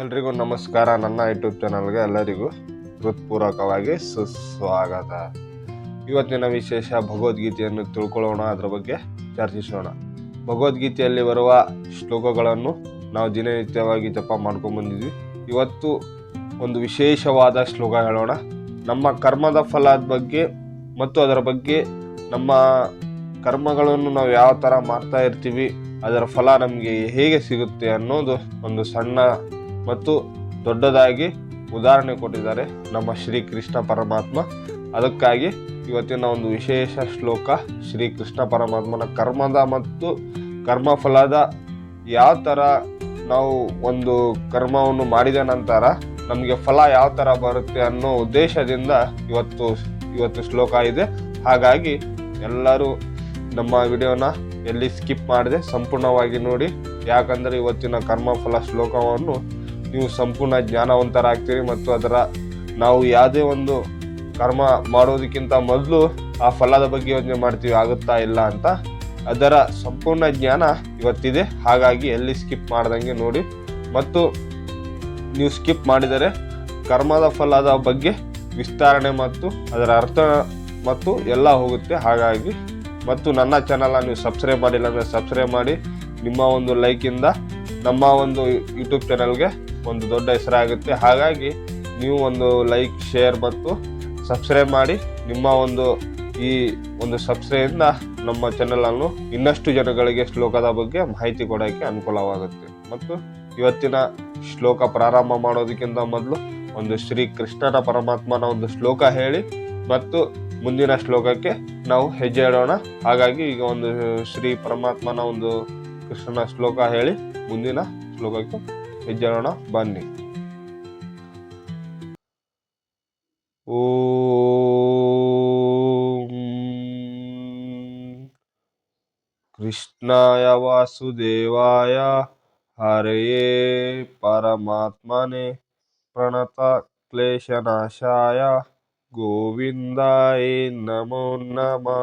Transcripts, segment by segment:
ಎಲ್ರಿಗೂ ನಮಸ್ಕಾರ. ನನ್ನ ಯೂಟ್ಯೂಬ್ ಚಾನಲ್ಗೆ ಎಲ್ಲರಿಗೂ ಹೃತ್ಪೂರ್ವಕವಾಗಿ ಸುಸ್ವಾಗತ. ಇವತ್ತಿನ ವಿಶೇಷ ಭಗವದ್ಗೀತೆಯನ್ನು ತಿಳ್ಕೊಳ್ಳೋಣ, ಅದರ ಬಗ್ಗೆ ಚರ್ಚಿಸೋಣ. ಭಗವದ್ಗೀತೆಯಲ್ಲಿ ಬರುವ ಶ್ಲೋಕಗಳನ್ನು ನಾವು ದಿನನಿತ್ಯವಾಗಿ ಜಪ ಮಾಡ್ಕೊಂಡ್ಬಂದಿದ್ವಿ. ಇವತ್ತು ಒಂದು ವಿಶೇಷವಾದ ಶ್ಲೋಕ ಹೇಳೋಣ. ನಮ್ಮ ಕರ್ಮದ ಫಲದ ಬಗ್ಗೆ ಮತ್ತು ಅದರ ಬಗ್ಗೆ, ನಮ್ಮ ಕರ್ಮಗಳನ್ನು ನಾವು ಯಾವ ಥರ ಮಾಡ್ತಾ ಇರ್ತೀವಿ, ಅದರ ಫಲ ನಮಗೆ ಹೇಗೆ ಸಿಗುತ್ತೆ ಅನ್ನೋದು ಒಂದು ಸಣ್ಣ ಮತ್ತು ದೊಡ್ಡದಾಗಿ ಉದಾಹರಣೆ ಕೊಟ್ಟಿದ್ದಾರೆ ನಮ್ಮ ಶ್ರೀಕೃಷ್ಣ ಪರಮಾತ್ಮ. ಅದಕ್ಕಾಗಿ ಇವತ್ತಿನ ಒಂದು ವಿಶೇಷ ಶ್ಲೋಕ ಶ್ರೀಕೃಷ್ಣ ಪರಮಾತ್ಮನ ಕರ್ಮದ ಮತ್ತು ಕರ್ಮಫಲದ ಯಾವ ಥರ ನಾವು ಒಂದು ಕರ್ಮವನ್ನು ಮಾಡಿದ ನಂತರ ನಮಗೆ ಫಲ ಯಾವ ಥರ ಬರುತ್ತೆ ಅನ್ನೋ ಉದ್ದೇಶದಿಂದ ಇವತ್ತು ಶ್ಲೋಕ ಇದೆ. ಹಾಗಾಗಿ ಎಲ್ಲರೂ ನಮ್ಮ ವಿಡಿಯೋನ ಎಲ್ಲಿ ಸ್ಕಿಪ್ ಮಾಡದೆ ಸಂಪೂರ್ಣವಾಗಿ ನೋಡಿ. ಯಾಕಂದರೆ ಇವತ್ತಿನ ಕರ್ಮಫಲ ಶ್ಲೋಕವನ್ನು ನೀವು ಸಂಪೂರ್ಣ ಜ್ಞಾನವಂತರಾಗ್ತೀರಿ ಮತ್ತು ನಾವು ಯಾವುದೇ ಒಂದು ಕರ್ಮ ಮಾಡೋದಕ್ಕಿಂತ ಮೊದಲು ಆ ಫಲದ ಬಗ್ಗೆ ಯೋಚನೆ ಮಾಡ್ತೀವಿ, ಆಗುತ್ತಾ ಇಲ್ಲ ಅಂತ. ಅದರ ಸಂಪೂರ್ಣ ಜ್ಞಾನ ಇವತ್ತಿದೆ. ಹಾಗಾಗಿ ಎಲ್ಲಿ ಸ್ಕಿಪ್ ಮಾಡ್ದಂಗೆ ನೋಡಿ. ಮತ್ತು ನೀವು ಸ್ಕಿಪ್ ಮಾಡಿದರೆ ಕರ್ಮದ ಫಲದ ಬಗ್ಗೆ ವಿಸ್ತರಣೆ ಮತ್ತು ಅದರ ಅರ್ಥ ಮತ್ತು ಎಲ್ಲ ಹೋಗುತ್ತೆ. ಹಾಗಾಗಿ ಮತ್ತು ನನ್ನ ಚಾನಲ್ನ ನೀವು ಸಬ್ಸ್ಕ್ರೈಬ್ ಮಾಡಿಲ್ಲ ಅಂದರೆ ಸಬ್ಸ್ಕ್ರೈಬ್ ಮಾಡಿ. ನಿಮ್ಮ ಒಂದು ಲೈಕಿಂದ ನಮ್ಮ ಒಂದು ಯೂಟ್ಯೂಬ್ ಚಾನಲ್ಗೆ ಒಂದು ದೊಡ್ಡ ಹೆಸರಾಗುತ್ತೆ. ಹಾಗಾಗಿ ನೀವು ಒಂದು ಲೈಕ್, ಶೇರ್ ಮತ್ತು ಸಬ್ಸ್ಕ್ರೈಬ್ ಮಾಡಿ. ನಿಮ್ಮ ಈ ಒಂದು ಸಬ್ಸ್ಕ್ರೈಬಿಂದ ನಮ್ಮ ಚಾನಲನ್ನು ಇನ್ನಷ್ಟು ಜನಗಳಿಗೆ ಶ್ಲೋಕದ ಬಗ್ಗೆ ಮಾಹಿತಿ ಕೊಡೋಕ್ಕೆ ಅನುಕೂಲವಾಗುತ್ತೆ. ಮತ್ತು ಇವತ್ತಿನ ಶ್ಲೋಕ ಪ್ರಾರಂಭ ಮಾಡೋದಕ್ಕಿಂತ ಮೊದಲು ಒಂದು ಶ್ರೀ ಕೃಷ್ಣನ ಪರಮಾತ್ಮನ ಒಂದು ಶ್ಲೋಕ ಹೇಳಿ ಮತ್ತು ಮುಂದಿನ ಶ್ಲೋಕಕ್ಕೆ ನಾವು ಹೆಜ್ಜೆ ಇಡೋಣ. ಹಾಗಾಗಿ ಈಗ ಒಂದು ಶ್ರೀ ಪರಮಾತ್ಮನ ಒಂದು ಕೃಷ್ಣನ ಶ್ಲೋಕ ಹೇಳಿ ಮುಂದಿನ ಶ್ಲೋಕಕ್ಕೆ ಹೆಜ್ಜೆ ಇಡೋಣ. ಬನ್ನಿ. ಓಂ ಕೃಷ್ಣಾಯ ವಾಸುದೇವಾಯ ಹರಯೇ ಪರಮಾತ್ಮನೆ ಪ್ರಣತ ಕ್ಲೇಶನಾಶಾಯ ಗೋವಿಂದಾಯ ನಮೋ ನಮಃ.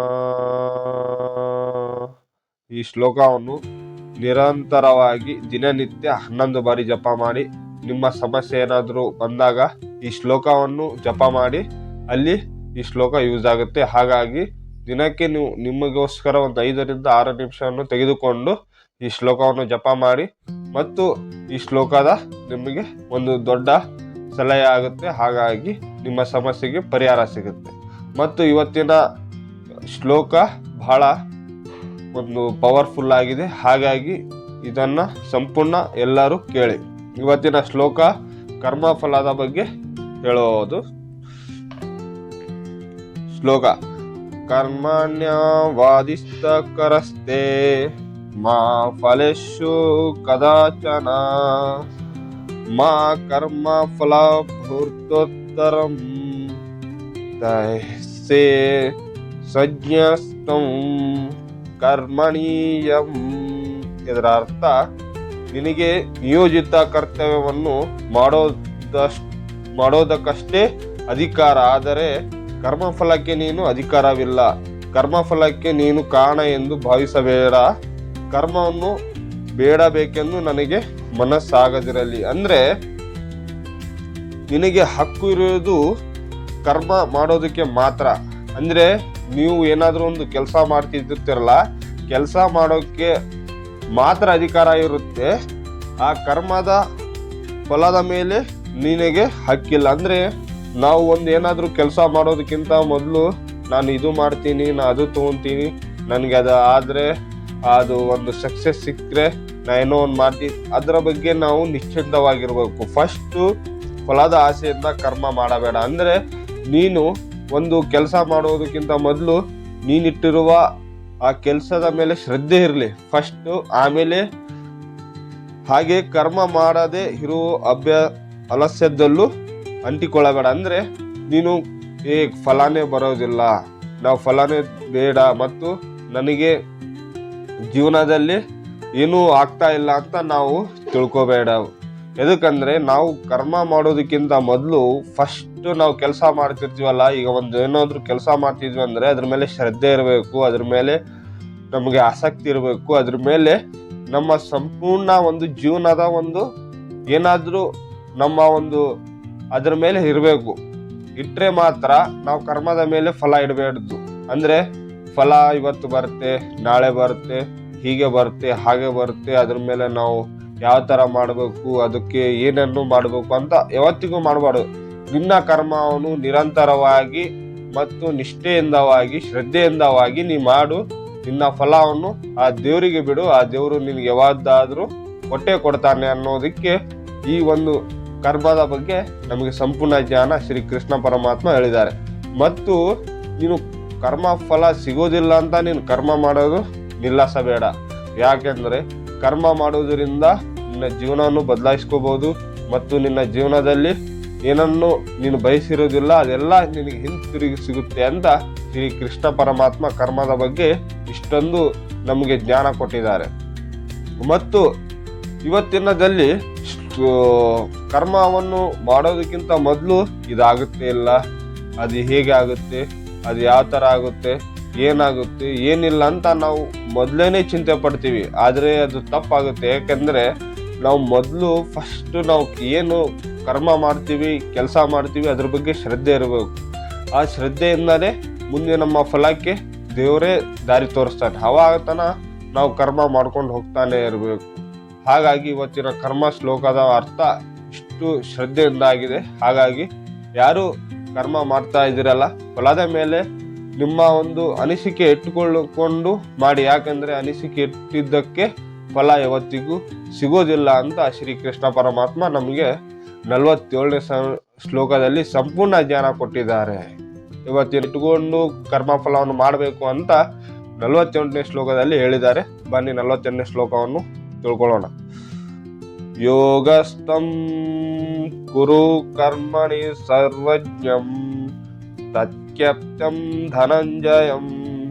ಈ ಶ್ಲೋಕವನ್ನು ನಿರಂತರವಾಗಿ ದಿನನಿತ್ಯ 11 ಬಾರಿ ಜಪ ಮಾಡಿ. ನಿಮ್ಮ ಸಮಸ್ಯೆ ಏನಾದರೂ ಬಂದಾಗ ಈ ಶ್ಲೋಕವನ್ನು ಜಪ ಮಾಡಿ, ಅಲ್ಲಿ ಈ ಶ್ಲೋಕ ಯೂಸ್ ಆಗುತ್ತೆ. ಹಾಗಾಗಿ ದಿನಕ್ಕೆ ನೀವು ನಿಮಗೋಸ್ಕರ ಒಂದು 5 ರಿಂದ 6 ನಿಮಿಷವನ್ನು ತೆಗೆದುಕೊಂಡು ಈ ಶ್ಲೋಕವನ್ನು ಜಪ ಮಾಡಿ. ಮತ್ತು ಈ ಶ್ಲೋಕದ ನಿಮಗೆ ಒಂದು ದೊಡ್ಡ ಸಲಹೆ ಆಗುತ್ತೆ. ಹಾಗಾಗಿ ನಿಮ್ಮ ಸಮಸ್ಯೆಗೆ ಪರಿಹಾರ ಸಿಗುತ್ತೆ. ಮತ್ತು ಇವತ್ತಿನ ಶ್ಲೋಕ ಬಹಳ ಒಂದು ಪವರ್ಫುಲ್ ಆಗಿದೆ. ಹಾಗಾಗಿ ಇದನ್ನು ಸಂಪೂರ್ಣ ಎಲ್ಲರೂ ಕೇಳಿ. ಇವತ್ತಿನ ಶ್ಲೋಕ ಕರ್ಮಫಲದ ಬಗ್ಗೆ ಹೇಳೋದು. ಶ್ಲೋಕ: ಕರ್ಮಣ್ಯವಾದಿಷ್ಟ ಕರಸ್ತೆ ಮಾ ಫಲೇಶು ಕದಾಚನ ಮಾ ಕರ್ಮ ಫಲ ಭೂರ್ತೋತ್ತರಂ ತೈಸೇ ಸಜ್ಞಸ್ತಂ ಕರ್ಮಣೀಯಂ. ಇದರ ಅರ್ಥ, ನಿನಗೆ ನಿಯೋಜಿತ ಕರ್ತವ್ಯವನ್ನು ಮಾಡೋದಕ್ಕಷ್ಟೇ ಅಧಿಕಾರ, ಆದರೆ ಕರ್ಮಫಲಕ್ಕೆ ನೀನು ಅಧಿಕಾರವಿಲ್ಲ. ಕರ್ಮಫಲಕ್ಕೆ ನೀನು ಕಾರಣ ಎಂದು ಭಾವಿಸಬೇಡ. ಕರ್ಮವನ್ನು ಬೇಡಬೇಕೆಂದು ನನಗೆ ಮನಸ್ಸಾಗದಿರಲಿ. ಅಂದರೆ ನಿನಗೆ ಹಕ್ಕು ಇರುವುದು ಕರ್ಮ ಮಾಡೋದಕ್ಕೆ ಮಾತ್ರ. ಅಂದರೆ ನೀವು ಏನಾದರೂ ಒಂದು ಕೆಲಸ ಮಾಡ್ತಿರ್ತಿರಲ್ಲ, ಕೆಲಸ ಮಾಡೋಕ್ಕೆ ಮಾತ್ರ ಅಧಿಕಾರ ಇರುತ್ತೆ. ಆ ಕರ್ಮದ ಫಲದ ಮೇಲೆ ನಿನಗೆ ಹಕ್ಕಿಲ್ಲ. ಅಂದರೆ ನಾವು ಏನಾದರೂ ಕೆಲಸ ಮಾಡೋದಕ್ಕಿಂತ ಮೊದಲು ನಾನು ಇದು ಮಾಡ್ತೀನಿ, ನಾನು ಅದು ತೊಗೊತೀನಿ, ನನಗೆ ಅದು ಆದರೆ ಅದು ಒಂದು ಸಕ್ಸಸ್ ಸಿಕ್ಕರೆ ನಾನು ಏನೋ ಒಂದು ಮಾಡ್ತೀನಿ, ಅದರ ಬಗ್ಗೆ ನಾವು ನಿಶ್ಚಿಂತವಾಗಿರ್ಬೇಕು. ಫಸ್ಟು ಫಲದ ಆಸೆಯಿಂದ ಕರ್ಮ ಮಾಡಬೇಡ. ಅಂದರೆ ನೀನು ಒಂದು ಕೆಲಸ ಮಾಡೋದಕ್ಕಿಂತ ಮೊದಲು ನೀನಿಟ್ಟಿರುವ ಆ ಕೆಲಸದ ಮೇಲೆ ಶ್ರದ್ಧೆ ಇರಲಿ ಫಸ್ಟು. ಆಮೇಲೆ ಹಾಗೆ ಕರ್ಮ ಮಾಡದೆ ಇರುವ ಆಲಸ್ಯದಲ್ಲೂ ಅಂಟಿಕೊಳ್ಳಬೇಡ. ಅಂದರೆ ನೀನು ಫಲನೇ ಬರೋದಿಲ್ಲ, ನಾವು ಫಲನೇ ಬೇಡ ಮತ್ತು ನನಗೆ ಜೀವನದಲ್ಲಿ ಏನೂ ಆಗ್ತಾ ಇಲ್ಲ ಅಂತ ನಾವು ತಿಳ್ಕೊಬೇಡ. ಎದಕ್ಕಂದರೆ ನಾವು ಕರ್ಮ ಮಾಡೋದಕ್ಕಿಂತ ಮೊದಲು ಫಸ್ಟ್ ನಾವು ಕೆಲಸ ಮಾಡ್ತಿರ್ತೀವಲ್ಲ, ಈಗ ಏನಾದರೂ ಕೆಲಸ ಮಾಡ್ತಿದ್ವಿ ಅಂದರೆ ಅದ್ರ ಮೇಲೆ ಶ್ರದ್ಧೆ ಇರಬೇಕು, ಅದ್ರ ಮೇಲೆ ನಮಗೆ ಆಸಕ್ತಿ ಇರಬೇಕು, ಅದ್ರ ಮೇಲೆ ನಮ್ಮ ಸಂಪೂರ್ಣ ಜೀವನದ ಏನಾದರೂ ನಮ್ಮ ಒಂದು ಅದ್ರ ಮೇಲೆ ಇರಬೇಕು. ಇಟ್ಟರೆ ಮಾತ್ರ ನಾವು ಕರ್ಮದ ಮೇಲೆ ಫಲ ಇಡಬೇಡ್ದು. ಅಂದರೆ ಫಲ ಇವತ್ತು ಬರುತ್ತೆ, ನಾಳೆ ಬರುತ್ತೆ, ಹೀಗೆ ಬರುತ್ತೆ, ಹಾಗೆ ಬರುತ್ತೆ, ಅದ್ರ ಮೇಲೆ ನಾವು ಯಾವ ಥರ ಮಾಡಬೇಕು, ಅದಕ್ಕೆ ಏನನ್ನು ಮಾಡಬೇಕು ಅಂತ ಯಾವತ್ತಿಗೂ ಮಾಡಬಾರ್ದು. ನಿನ್ನ ಕರ್ಮವನ್ನು ನಿರಂತರವಾಗಿ ಮತ್ತು ನಿಷ್ಠೆಯಿಂದವಾಗಿ ಶ್ರದ್ಧೆಯಿಂದವಾಗಿ ನೀ ಮಾಡು. ನಿನ್ನ ಫಲವನ್ನು ಆ ದೇವರಿಗೆ ಬಿಡು. ಆ ದೇವರು ನಿನಗೆ ಯಾವಾಗಾದ್ರೂ ಕೊಟ್ಟೆ ಕೊಡ್ತಾನೆ ಅನ್ನೋದಕ್ಕೆ ಈ ಒಂದು ಕರ್ಮದ ಬಗ್ಗೆ ನಮಗೆ ಸಂಪೂರ್ಣ ಜ್ಞಾನ ಶ್ರೀ ಕೃಷ್ಣ ಪರಮಾತ್ಮ ಹೇಳಿದ್ದಾರೆ. ಮತ್ತು ನೀನು ಕರ್ಮ ಫಲ ಸಿಗೋದಿಲ್ಲ ಅಂತ ನೀನು ಕರ್ಮ ಮಾಡೋದು ನಿಲ್ಲಿಸಬೇಡ. ಯಾಕೆಂದರೆ ಕರ್ಮ ಮಾಡೋದರಿಂದ ನಿನ್ನ ಜೀವನವನ್ನು ಬದಲಾಯಿಸ್ಕೋಬಹುದು ಮತ್ತು ನಿನ್ನ ಜೀವನದಲ್ಲಿ ಏನನ್ನು ನೀನು ಬಯಸಿರೋದಿಲ್ಲ ಅದೆಲ್ಲ ನಿನಗೆ ಹಿಂತಿರುಗಿ ಸಿಗುತ್ತೆ ಅಂತ ಶ್ರೀ ಕೃಷ್ಣ ಪರಮಾತ್ಮ ಕರ್ಮದ ಬಗ್ಗೆ ಇಷ್ಟೊಂದು ನಮಗೆ ಜ್ಞಾನ ಕೊಟ್ಟಿದ್ದಾರೆ. ಮತ್ತು ಇವತ್ತಿನದಲ್ಲಿ ಕರ್ಮವನ್ನು ಮಾಡೋದಕ್ಕಿಂತ ಮೊದಲು ಇದಾಗುತ್ತೆ ಇಲ್ಲ, ಅದು ಹೇಗೆ ಆಗುತ್ತೆ, ಅದು ಯಾವ ಥರ ಆಗುತ್ತೆ, ಏನಾಗುತ್ತೆ, ಏನಿಲ್ಲ ಅಂತ ನಾವು ಮೊದಲೇನೆ ಚಿಂತೆ ಪಡ್ತೀವಿ. ಆದರೆ ಅದು ತಪ್ಪಾಗುತ್ತೆ. ಯಾಕೆಂದರೆ ನಾವು ಮೊದಲು ಫಸ್ಟ್ ನಾವು ಏನು ಕರ್ಮ ಮಾಡ್ತೀವಿ, ಕೆಲಸ ಮಾಡ್ತೀವಿ, ಅದ್ರ ಬಗ್ಗೆ ಶ್ರದ್ಧೆ ಇರಬೇಕು. ಆ ಶ್ರದ್ಧೆಯಿಂದಲೇ ಮುಂದೆ ನಮ್ಮ ಫಲಕ್ಕೆ ದೇವರೇ ದಾರಿ ತೋರಿಸ್ತಾನೆ. ಅವಾಗತನ ನಾವು ಕರ್ಮ ಮಾಡ್ಕೊಂಡು ಹೋಗ್ತಾನೆ ಇರಬೇಕು. ಹಾಗಾಗಿ ಇವತ್ತಿನ ಕರ್ಮ ಶ್ಲೋಕದ ಅರ್ಥ ಇಷ್ಟು ಶ್ರದ್ಧೆಯಿಂದ ಆಗಿದೆ. ಹಾಗಾಗಿ ಯಾರು ಕರ್ಮ ಮಾಡ್ತಾ ಇದ್ದೀರಲ್ಲ, ಫಲದ ಮೇಲೆ ನಿಮ್ಮ ಒಂದು ಅನಿಸಿಕೆ ಇಟ್ಟುಕೊಂಡು ಮಾಡಿ. ಯಾಕಂದರೆ ಅನಿಸಿಕೆ ಇಟ್ಟಿದ್ದಕ್ಕೆ ಫಲ ಯಾವತ್ತಿಗೂ ಸಿಗೋದಿಲ್ಲ ಅಂತ ಶ್ರೀ ಕೃಷ್ಣ ಪರಮಾತ್ಮ ನಮಗೆ 47ನೇ ಶ್ಲೋಕದಲ್ಲಿ ಸಂಪೂರ್ಣ ಜ್ಞಾನ ಕೊಟ್ಟಿದ್ದಾರೆ. ಇವತ್ತು ಇಟ್ಟುಕೊಂಡು ಕರ್ಮ ಫಲವನ್ನು ಮಾಡಬೇಕು ಅಂತ 48ನೇ ಶ್ಲೋಕದಲ್ಲಿ ಹೇಳಿದ್ದಾರೆ. ಬನ್ನಿ 48ನೇ ಶ್ಲೋಕವನ್ನು ತಿಳ್ಕೊಳ್ಳೋಣ. ಯೋಗಸ್ಥಂ ಕುರು ಕರ್ಮಣಿ ಸರ್ವಜ್ಞಂ ತತ್ಯಪ್ತಂ ಧನಂಜಯಂ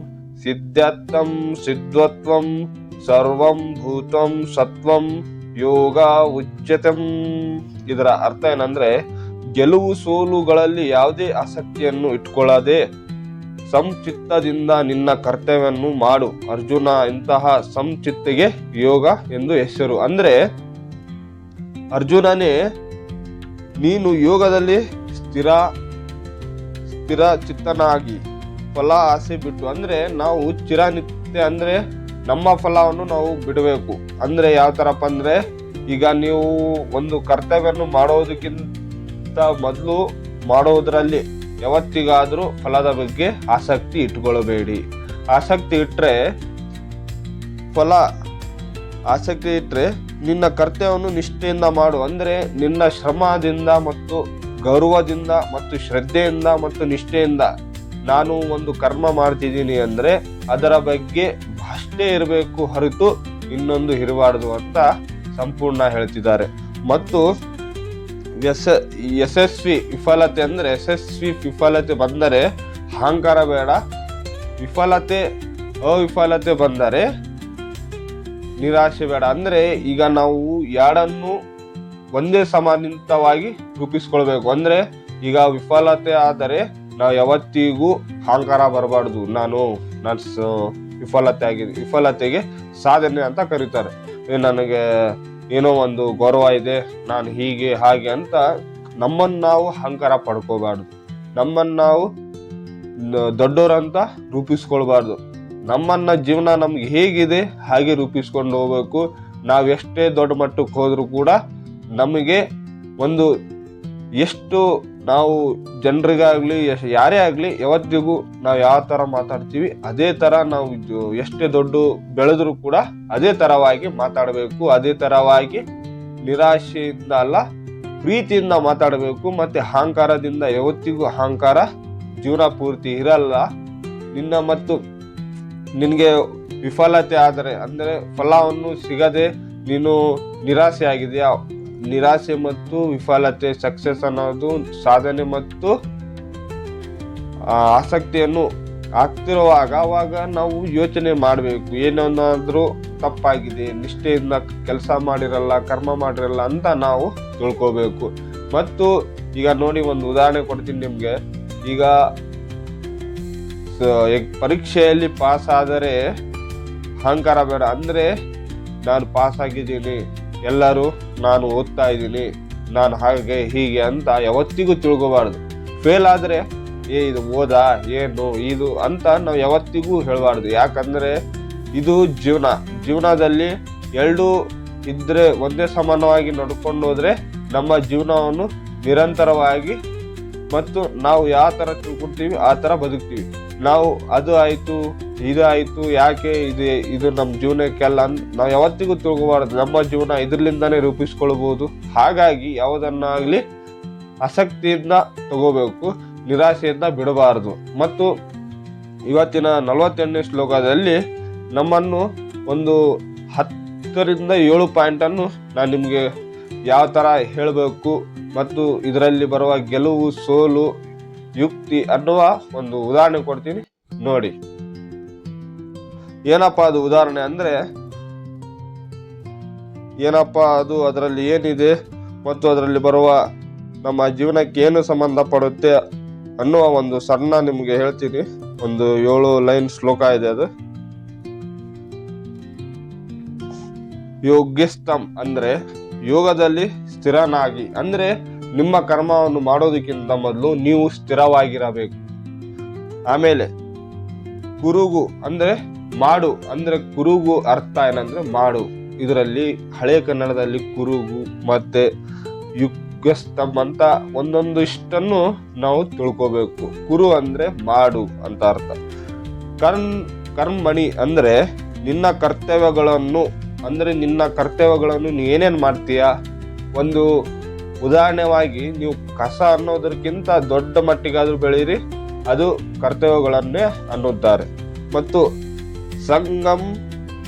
ಸಿದ್ಧತ್ವಂ ಸಿದ್ಧತ್ವಂ ಸರ್ವಂ ಭೂತಂ ಸತ್ವಂ ಯೋಗ ಉಚ್ಯತಂ. ಇದರ ಅರ್ಥ ಏನಂದ್ರೆ, ಗೆಲುವು ಸೋಲುಗಳಲ್ಲಿ ಯಾವುದೇ ಆಸಕ್ತಿಯನ್ನು ಇಟ್ಕೊಳ್ಳದೆ ಸಂಚಿತ್ತದಿಂದ ನಿನ್ನ ಕರ್ತವ್ಯವನ್ನು ಮಾಡು ಅರ್ಜುನ. ಇಂತಹ ಸಂಚಿತ್ತಿಗೆ ಯೋಗ ಎಂದು ಹೆಸರು. ಅಂದ್ರೆ ಅರ್ಜುನನೇ, ನೀನು ಯೋಗದಲ್ಲಿ ಸ್ಥಿರ ಚಿತ್ತನಾಗಿ ಫಲ ಆಸೆ ಬಿಟ್ಟು, ಅಂದ್ರೆ ನಾವು ಚಿರನಿತ್ಯ ಅಂದ್ರೆ ನಮ್ಮ ಫಲವನ್ನು ನಾವು ಬಿಡಬೇಕು. ಅಂದ್ರೆ ಯಾವ ಥರಪ್ಪ ಅಂದ್ರೆ, ಈಗ ನೀವು ಒಂದು ಕರ್ತವ್ಯವನ್ನು ಮಾಡೋದಕ್ಕಿಂತ ಮೊದಲು ಮಾಡೋದ್ರಲ್ಲಿ ಯಾವತ್ತಿಗಾದರೂ ಫಲದ ಬಗ್ಗೆ ಆಸಕ್ತಿ ಇಟ್ಕೊಳ್ಬೇಡಿ. ಆಸಕ್ತಿ ಇಟ್ಟರೆ ನಿನ್ನ ಕರ್ತವ್ಯವನ್ನು ನಿಷ್ಠೆಯಿಂದ ಮಾಡು. ಅಂದರೆ ನಿನ್ನ ಶ್ರಮದಿಂದ ಮತ್ತು ಗೌರವದಿಂದ ಮತ್ತು ಶ್ರದ್ಧೆಯಿಂದ ಮತ್ತು ನಿಷ್ಠೆಯಿಂದ ನಾನು ಒಂದು ಕರ್ಮ ಮಾಡ್ತಿದ್ದೀನಿ ಅಂದರೆ ಅದರ ಬಗ್ಗೆ ಅಷ್ಟೇ ಇರಬೇಕು, ಹೊರತು ಇನ್ನೊಂದು ಇರಬಾರ್ದು ಅಂತ ಸಂಪೂರ್ಣ ಹೇಳ್ತಿದ್ದಾರೆ. ಮತ್ತು ಯಶಸ್ವಿ ವಿಫಲತೆ ಬಂದರೆ ಅಹಂಕಾರ ಬೇಡ. ಅವಿಫಲತೆ ಬಂದರೆ ನಿರಾಶೆ ಬೇಡ. ಅಂದರೆ ಈಗ ನಾವು ಎರಡನ್ನು ಒಂದೇ ಸಮಾನಿತವಾಗಿ ರೂಪಿಸ್ಕೊಳ್ಬೇಕು. ಅಂದರೆ ಈಗ ವಿಫಲತೆ ನಾವು ಯಾವತ್ತಿಗೂ ಅಹಂಕಾರ ಬರಬಾರ್ದು. ನಾನು ವಿಫಲತೆಗೆ ಸಾಧನೆ ಅಂತ ಕರೀತಾರೆ. ನನಗೆ ಏನೋ ಒಂದು ಗೌರವ ಇದೆ, ನಾನು ಹೀಗೆ ಹಾಗೆ ಅಂತ ನಮ್ಮನ್ನು ನಾವು ಅಹಂಕಾರ ಪಡ್ಕೋಬಾರ್ದು. ನಮ್ಮನ್ನು ನಾವು ದೊಡ್ಡವರಂತ ರೂಪಿಸ್ಕೊಳ್ಬಾರ್ದು. ನಮ್ಮನ್ನ ಜೀವನ ನಮ್ಗೆ ಹೇಗಿದೆ ಹಾಗೆ ರೂಪಿಸ್ಕೊಂಡು ಹೋಗ್ಬೇಕು. ನಾವೆಷ್ಟೇ ದೊಡ್ಡ ಮಟ್ಟಕ್ಕೆ ಹೋದ್ರೂ ಕೂಡ ನಮಗೆ ಒಂದು ಎಷ್ಟು ನಾವು ಜನರಿಗಾಗಲಿ ಯಾರೇ ಆಗಲಿ ಯಾವತ್ತಿಗೂ ನಾವು ಯಾವ ಥರ ಮಾತಾಡ್ತೀವಿ ಅದೇ ಥರ ನಾವು ಎಷ್ಟೇ ದೊಡ್ಡ ಬೆಳೆದ್ರೂ ಕೂಡ ಅದೇ ಥರವಾಗಿ ಮಾತಾಡಬೇಕು. ಅದೇ ಥರವಾಗಿ ನಿರಾಶೆಯಿಂದ ಅಲ್ಲ, ಪ್ರೀತಿಯಿಂದ ಮಾತಾಡಬೇಕು. ಮತ್ತು ಅಹಂಕಾರದಿಂದ ಯಾವತ್ತಿಗೂ ಅಹಂಕಾರ ಜೀವನ ಪೂರ್ತಿ ಇರಲ್ಲ. ನಿನಗೆ ವಿಫಲತೆ ಆದರೆ ಅಂದರೆ ಫಲವನ್ನು ಸಿಗದೆ ನೀನು ನಿರಾಸೆ ಆಗಿದೆಯಾ, ನಿರಾಸೆ ಮತ್ತು ವಿಫಲತೆ ಸಕ್ಸಸ್ ಅನ್ನೋದು ಸಾಧನೆ ಮತ್ತು ಆಸಕ್ತಿಯನ್ನು ಆಗ್ತಿರುವಾಗ ಅವಾಗ ನಾವು ಯೋಚನೆ ಮಾಡಬೇಕು. ಏನಾದರೂ ತಪ್ಪಾಗಿದೆ, ನಿಷ್ಠೆಯಿಂದ ಕೆಲಸ ಮಾಡಿರಲ್ಲ, ಕರ್ಮ ಮಾಡಿರಲ್ಲ ಅಂತ ನಾವು ತಿಳ್ಕೋಬೇಕು. ಮತ್ತು ಈಗ ನೋಡಿ, ಒಂದು ಉದಾಹರಣೆ ಕೊಡ್ತೀನಿ ನಿಮಗೆ. ಈಗ ಪರೀಕ್ಷೆಯಲ್ಲಿ ಪಾಸ್ ಆದರೆ ಅಹಂಕಾರ ಬೇಡ. ಅಂದರೆ ನಾನು ಪಾಸ್ ಆಗಿದ್ದೀನಿ, ಎಲ್ಲರೂ ನಾನು ಓದ್ತಾ ಇದ್ದೀನಿ, ನಾನು ಹಾಗೆ ಹೀಗೆ ಅಂತ ಯಾವತ್ತಿಗೂ ತಿಳ್ಕೋಬಾರ್ದು. ಫೇಲ್ ಆದರೆ ಇದು ಓದಾ ಏನು ಇದು ಅಂತ ನಾವು ಯಾವತ್ತಿಗೂ ಹೇಳಬಾರ್ದು. ಯಾಕಂದ್ರೆ ಇದು ಜೀವನದಲ್ಲಿ ಎರಡೂ ಇದ್ರೆ ಒಂದೇ ಸಮಾನವಾಗಿ ನಡ್ಕೊಂಡು ಹೋದ್ರೆ ನಮ್ಮ ಜೀವನವನ್ನು ನಿರಂತರವಾಗಿ ಮತ್ತು ನಾವು ಯಾವ ತರ ತಿಳ್ಕೊಳ್ತೀವಿ ಆ ತರ ಬದುಕ್ತೀವಿ. ನಾವು ಅದು ಆಯ್ತು ಇದು ಆಯ್ತು ಯಾಕೆ ಇದು ನಮ್ಮ ಜೀವನಕ್ಕೆಲ್ಲ ನಾವು ಯಾವತ್ತಿಗೂ ತಿಳ್ಕೋಬಾರ್ದು. ನಮ್ಮ ಜೀವನ ಇದರಿಂದಾನೇ ರೂಪಿಸ್ಕೊಳ್ಬಹುದು. ಹಾಗಾಗಿ ಯಾವುದನ್ನಾಗ್ಲಿ ಆಸಕ್ತಿಯಿಂದ ತಗೋಬೇಕು, ನಿರಾಶೆಯಿಂದ ಬಿಡಬಾರದು. ಮತ್ತು ಇವತ್ತಿನ 48ನೇ ಶ್ಲೋಕದಲ್ಲಿ ನಮ್ಮನ್ನು ಒಂದು 10ರಿಂದ 7 ಪಾಯಿಂಟನ್ನು ನಾನು ನಿಮಗೆ ಯಾವ ಥರ ಹೇಳಬೇಕು ಮತ್ತು ಇದರಲ್ಲಿ ಬರುವ ಗೆಲುವು ಸೋಲು ಯುಕ್ತಿ ಅನ್ನುವ ಒಂದು ಉದಾಹರಣೆ ಕೊಡ್ತೀನಿ ನೋಡಿ. ಏನಪ್ಪಾ ಅದು ಉದಾಹರಣೆ ಅಂದ್ರೆ ಅದರಲ್ಲಿ ಏನಿದೆ ಮತ್ತು ಅದರಲ್ಲಿ ಬರುವ ನಮ್ಮ ಜೀವನಕ್ಕೆ ಏನು ಸಂಬಂಧ ಪಡುತ್ತೆ ಅನ್ನುವ ಒಂದು ಸಣ್ಣ ನಿಮ್ಗೆ ಹೇಳ್ತೀನಿ. ಒಂದು 7 ಲೈನ್ ಶ್ಲೋಕ ಇದೆ. ಅದು ಯೋಗ್ಯಸ್ಥಂ ಅಂದ್ರೆ ಯೋಗದಲ್ಲಿ ಸ್ಥಿರನಾಗಿ, ಅಂದ್ರೆ ನಿಮ್ಮ ಕರ್ಮವನ್ನು ಮಾಡೋದಕ್ಕಿಂತ ಮೊದಲು ನೀವು ಸ್ಥಿರವಾಗಿರಬೇಕು. ಆಮೇಲೆ ಕುರುಗು ಅಂದ್ರೆ ಮಾಡು, ಅಂದ್ರೆ ಕುರುಗು ಅರ್ಥ ಏನಂದ್ರೆ ಮಾಡು. ಇದರಲ್ಲಿ ಹಳೆ ಕನ್ನಡದಲ್ಲಿ ಕುರುಗು ಮತ್ತೆ ಯುಗಸ್ಥಂ ಅಂತ ಒಂದೊಂದು ಇಷ್ಟನ್ನು ನಾವು ತಿಳ್ಕೋಬೇಕು. ಕುರು ಅಂದ್ರೆ ಮಾಡು ಅಂತ ಅರ್ಥ. ಕರ್ಮಣಿ ಅಂದ್ರೆ ನಿನ್ನ ಕರ್ತವ್ಯಗಳನ್ನು, ಅಂದ್ರೆ ನಿನ್ನ ಕರ್ತವ್ಯಗಳನ್ನು ನೀ ಏನೇನ್ ಮಾಡ್ತೀಯ. ಒಂದು ಉದಾಹರಣೆವಾಗಿ ನೀವು ಕಸ ಅನ್ನೋದಕ್ಕಿಂತ ದೊಡ್ಡ ಮಟ್ಟಿಗಾದ್ರೂ ಬೆಳೀರಿ, ಅದು ಕರ್ತವ್ಯಗಳನ್ನೇ ಅನ್ನುತ್ತಾರೆ. ಮತ್ತು ಸಂಗಮ್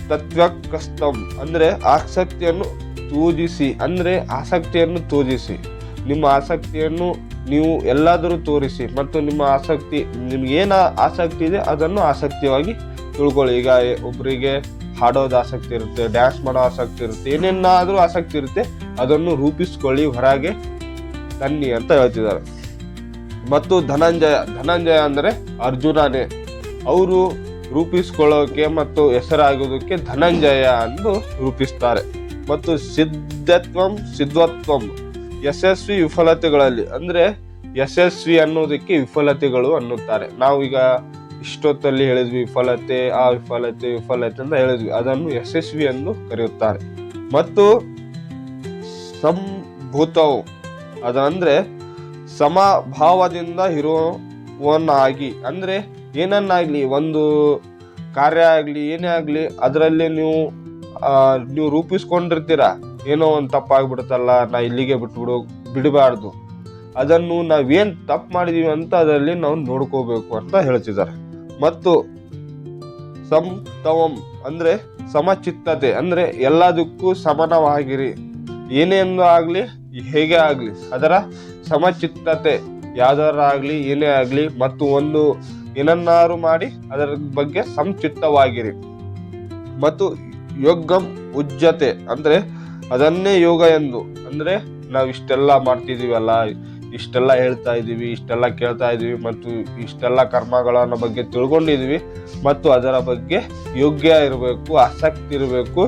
ತತ್ವಕಸ್ತಂ ಅಂದ್ರೆ ಆಸಕ್ತಿಯನ್ನು ತೂಜಿಸಿ, ಅಂದ್ರೆ ಆಸಕ್ತಿಯನ್ನು ತೋರಿಸಿ, ನಿಮ್ಮ ಆಸಕ್ತಿಯನ್ನು ನೀವು ಎಲ್ಲಾದರೂ ತೋರಿಸಿ ಮತ್ತು ನಿಮ್ಮ ಆಸಕ್ತಿ ನಿಮ್ಗೆ ಏನ ಆಸಕ್ತಿ ಇದೆ ಅದನ್ನು ಆಸಕ್ತಿಯಾಗಿ ತಿಳ್ಕೊಳ್ಳಿ. ಈಗ ಒಬ್ಬರಿಗೆ ಹಾಡೋದು ಆಸಕ್ತಿ ಇರುತ್ತೆ, ಡ್ಯಾನ್ಸ್ ಮಾಡೋ ಆಸಕ್ತಿ ಇರುತ್ತೆ, ಏನೇನಾದ್ರೂ ಆಸಕ್ತಿ ಇರುತ್ತೆ, ಅದನ್ನು ರೂಪಿಸ್ಕೊಳ್ಳಿ, ಹೊರಗೆ ತನ್ನಿ ಅಂತ ಹೇಳ್ತಿದ್ದಾರೆ. ಮತ್ತು ಧನಂಜಯ ಅಂದ್ರೆ ಅರ್ಜುನನೇ. ಅವರು ರೂಪಿಸ್ಕೊಳ್ಳೋಕೆ ಮತ್ತು ಹೆಸರಾಗೋದಕ್ಕೆ ಧನಂಜಯ ಎಂದು ರೂಪಿಸ್ತಾರೆ. ಮತ್ತು ಸಿದ್ಧತ್ವಂ ಯಶಸ್ವಿ ವಿಫಲತೆಗಳಲ್ಲಿ, ಅಂದ್ರೆ ಯಶಸ್ವಿ ಅನ್ನೋದಕ್ಕೆ ವಿಫಲತೆಗಳು ಅನ್ನುತ್ತಾರೆ. ನಾವು ಈಗ ಇಷ್ಟೊತ್ತಲ್ಲಿ ಹೇಳಿದ್ವಿ ವಿಫಲತೆ ಅಂತ ಹೇಳಿದ್ವಿ, ಅದನ್ನು ಯಶಸ್ವಿ ಎಂದು ಕರೆಯುತ್ತಾರೆ. ಮತ್ತು ಸಂಭೂತವು ಅದಂದ್ರೆ ಸಮಭಾವದಿಂದ ಇರುವವನಾಗಿ, ಅಂದ್ರೆ ಏನನ್ನಾಗ್ಲಿ ಒಂದು ಕಾರ್ಯ ಆಗ್ಲಿ ಏನೇ ಆಗ್ಲಿ ಅದರಲ್ಲಿ ನೀವು ರೂಪಿಸ್ಕೊಂಡಿರ್ತೀರ. ಏನೋ ಒಂದು ತಪ್ಪಾಗ್ಬಿಡುತ್ತಲ್ಲ, ನಾ ಇಲ್ಲಿಗೆ ಬಿಡಬಾರ್ದು, ಅದನ್ನು ನಾವೇನ್ ತಪ್ಪು ಮಾಡಿದೀವಿ ಅಂತ ಅದರಲ್ಲಿ ನಾವು ನೋಡ್ಕೋಬೇಕು ಅಂತ ಹೇಳ್ತಿದ್ದಾರೆ. ಮತ್ತು ಸಮತವಂ ಅಂದ್ರೆ ಸಮಚಿತ್ತತೆ, ಅಂದ್ರೆ ಎಲ್ಲದಕ್ಕೂ ಸಮಾನವಾಗಿರಿ, ಏನೇನು ಆಗ್ಲಿ ಹೇಗೆ ಆಗ್ಲಿ ಅದರ ಸಮಚಿತ್ತತೆ, ಯಾವ್ದಾರ ಆಗ್ಲಿ ಏನೇ ಆಗ್ಲಿ, ಮತ್ತು ಒಂದು ಏನನ್ನಾರು ಮಾಡಿ ಅದರ ಬಗ್ಗೆ ಸಂಚಿತ್ತವಾಗಿರಿ. ಮತ್ತು ಯೋಗಂ ಉಜ್ಜತೆ ಅಂದ್ರೆ ಅದನ್ನೇ ಯೋಗ ಎಂದು, ಅಂದ್ರೆ ನಾವು ಇಷ್ಟೆಲ್ಲ ಮಾಡ್ತಿದೀವಲ್ಲ, ಇಷ್ಟೆಲ್ಲ ಹೇಳ್ತಾ ಇದೀವಿ, ಇಷ್ಟೆಲ್ಲ ಕೇಳ್ತಾ ಇದೀವಿ ಮತ್ತು ಇಷ್ಟೆಲ್ಲ ಕರ್ಮಗಳ ಬಗ್ಗೆ ತಿಳ್ಕೊಂಡಿದೀವಿ ಮತ್ತು ಅದರ ಬಗ್ಗೆ ಯೋಗ್ಯ ಇರಬೇಕು, ಆಸಕ್ತಿ ಇರಬೇಕು,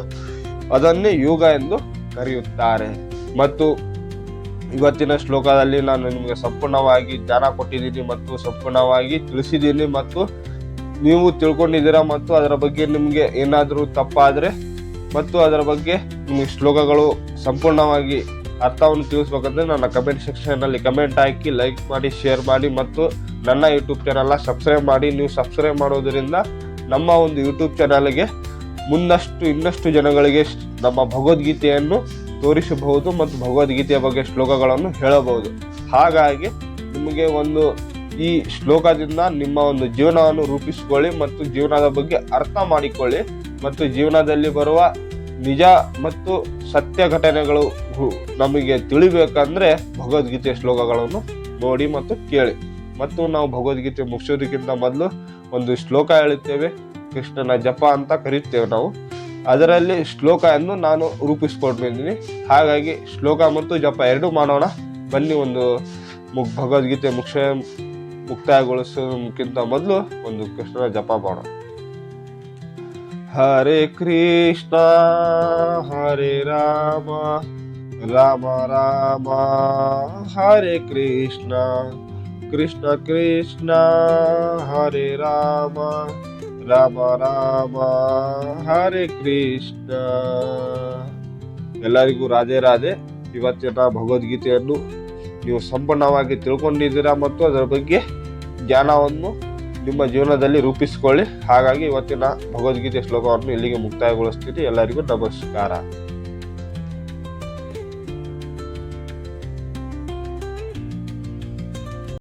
ಅದನ್ನೇ ಯೋಗ ಎಂದು ಕರೆಯುತ್ತಾರೆ. ಮತ್ತು ಇವತ್ತಿನ ಶ್ಲೋಕದಲ್ಲಿ ನಾನು ನಿಮಗೆ ಸಂಪೂರ್ಣವಾಗಿ ಜ್ಞಾನ ಕೊಟ್ಟಿದ್ದೀನಿ ಮತ್ತು ಸಂಪೂರ್ಣವಾಗಿ ತಿಳಿಸಿದ್ದೀನಿ ಮತ್ತು ನೀವು ತಿಳ್ಕೊಂಡಿದ್ದೀರಾ. ಮತ್ತು ಅದರ ಬಗ್ಗೆ ನಿಮಗೆ ಏನಾದರೂ ತಪ್ಪಾದರೆ ಮತ್ತು ಅದರ ಬಗ್ಗೆ ನಿಮಗೆ ಶ್ಲೋಕಗಳು ಸಂಪೂರ್ಣವಾಗಿ ಅರ್ಥವನ್ನು ತಿಳಿಸ್ಬೇಕಂದ್ರೆ ನನ್ನ ಕಮೆಂಟ್ ಸೆಕ್ಷನಲ್ಲಿ ಕಮೆಂಟ್ ಹಾಕಿ, ಲೈಕ್ ಮಾಡಿ, ಶೇರ್ ಮಾಡಿ ಮತ್ತು ನನ್ನ ಯೂಟ್ಯೂಬ್ ಚಾನಲ್ನ ಸಬ್ಸ್ಕ್ರೈಬ್ ಮಾಡಿ. ನೀವು ಸಬ್ಸ್ಕ್ರೈಬ್ ಮಾಡೋದರಿಂದ ನಮ್ಮ ಒಂದು ಯೂಟ್ಯೂಬ್ ಚಾನಲ್ಗೆ ಇನ್ನಷ್ಟು ಜನಗಳಿಗೆ ನಮ್ಮ ಭಗವದ್ಗೀತೆಯನ್ನು ತೋರಿಸಬಹುದು ಮತ್ತು ಭಗವದ್ಗೀತೆಯ ಬಗ್ಗೆ ಶ್ಲೋಕಗಳನ್ನು ಹೇಳಬಹುದು. ಹಾಗಾಗಿ ನಿಮಗೆ ಈ ಶ್ಲೋಕದಿಂದ ನಿಮ್ಮ ಒಂದು ಜೀವನವನ್ನು ರೂಪಿಸಿಕೊಳ್ಳಿ ಮತ್ತು ಜೀವನದ ಬಗ್ಗೆ ಅರ್ಥ ಮಾಡಿಕೊಳ್ಳಿ. ಮತ್ತು ಜೀವನದಲ್ಲಿ ಬರುವ ನಿಜ ಮತ್ತು ಸತ್ಯ ಘಟನೆಗಳು ನಮಗೆ ತಿಳಿಬೇಕಂದ್ರೆ ಭಗವದ್ಗೀತೆಯ ಶ್ಲೋಕಗಳನ್ನು ನೋಡಿ ಮತ್ತು ಕೇಳಿ. ಮತ್ತು ನಾವು ಭಗವದ್ಗೀತೆ ಮುಗಿಸೋದಕ್ಕಿಂತ ಮೊದಲು ಒಂದು ಶ್ಲೋಕ ಹೇಳುತ್ತೇವೆ, ಕೃಷ್ಣನ ಜಪ ಅಂತ ಕರೀತೇವೆ ನಾವು. ಅದರಲ್ಲಿ ಶ್ಲೋಕ ಎಂದು ನಾನು ರೂಪಿಸ್ಕೊಂಡಿದ್ದೀನಿ. ಹಾಗಾಗಿ ಶ್ಲೋಕ ಮತ್ತು ಜಪ ಎರಡೂ ಮಾಡೋಣ ಬನ್ನಿ. ಒಂದು ಭಗವದ್ಗೀತೆ ಮುಕ್ತಾಯಗೊಳಿಸೋದಕ್ಕಿಂತ ಮೊದಲು ಒಂದು ಕೃಷ್ಣನ ಜಪ ಮಾಡೋಣ. ಹರೇ ಕೃಷ್ಣ ಹರೇ ರಾಮ ರಾಮ ರಾಮ ಹರೇ ಕೃಷ್ಣ ಕೃಷ್ಣ ಕೃಷ್ಣ ಹರೇ ರಾಮ ರಾಮ ರಾಮ ಹರೇ ಕೃಷ್ಣ. ಎಲ್ಲರಿಗೂ ರಾಧೆ ರಾಧೆ. ಇವತ್ತಿನ ಭಗವದ್ಗೀತೆಯನ್ನು ನೀವು ಸಂಪೂರ್ಣವಾಗಿ ತಿಳ್ಕೊಂಡಿದ್ದೀರಾ ಮತ್ತು ಅದರ ಬಗ್ಗೆ ಜ್ಞಾನವನ್ನು ನಿಮ್ಮ ಜೀವನದಲ್ಲಿ ರೂಪಿಸಿಕೊಳ್ಳಿ. ಹಾಗಾಗಿ ಇವತ್ತಿನ ಭಗವದ್ಗೀತೆ ಶ್ಲೋಕವನ್ನು ಇಲ್ಲಿಗೆ ಮುಕ್ತಾಯಗೊಳಿಸ್ತೀನಿ. ಎಲ್ಲರಿಗೂ ನಮಸ್ಕಾರ.